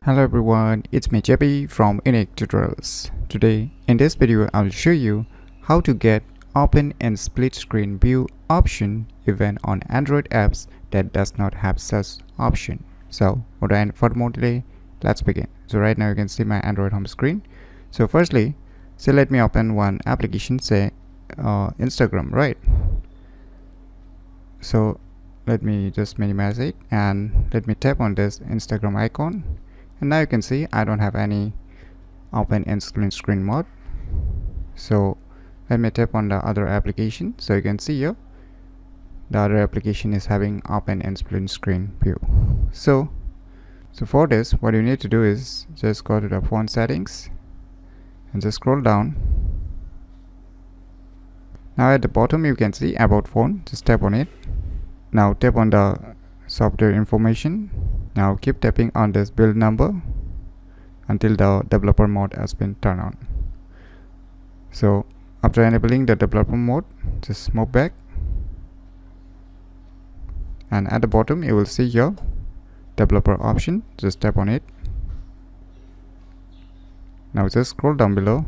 Hello everyone, it's me JP from UniqueTutorials. Today in this video I'll show you how to get open and split screen view option even on Android apps that does not have such option. So without any further more delay, let's begin. So right now you can see my Android home screen. So firstly, let me open one application, say Instagram, right? So let me just minimize it and let me tap on this Instagram icon. And now you can see I don't have any open and split screen mode. So let me tap on the other application. So you can see here the other application is having open and split screen view. So for this, what you need to do is just go to the phone settings and just scroll down. Now at the bottom you can see about phone. Just tap on it. Now tap on the software information. Now keep tapping on this build number until the developer mode has been turned on. So after enabling the developer mode, just move back, and at the bottom you will see your developer option. Just tap on it. Now just scroll down below.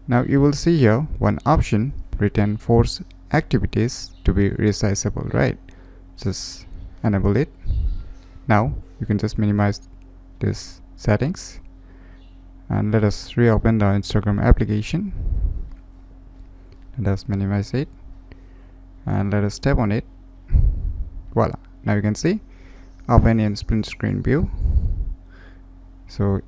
Now you will see here one option written force activities to be resizable, right? Just enable it. Now you can just minimize this settings and let us reopen the Instagram application. Let us minimize it and let us tap on it. Voila, now you can see open in split screen view. So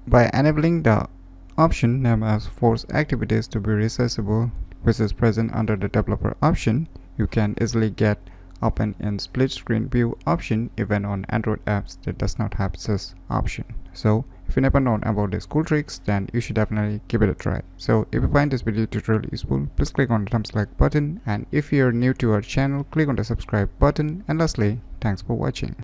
by enabling the option named as force activities to be resizable, which is present under the developer option, you can easily get open and split screen view option even on Android apps that does not have such option. So if you never known about these cool tricks, then you should definitely give it a try. So if you find this video tutorial useful, please click on the thumbs like button, and if you're new to our channel, click on the subscribe button, and lastly, thanks for watching.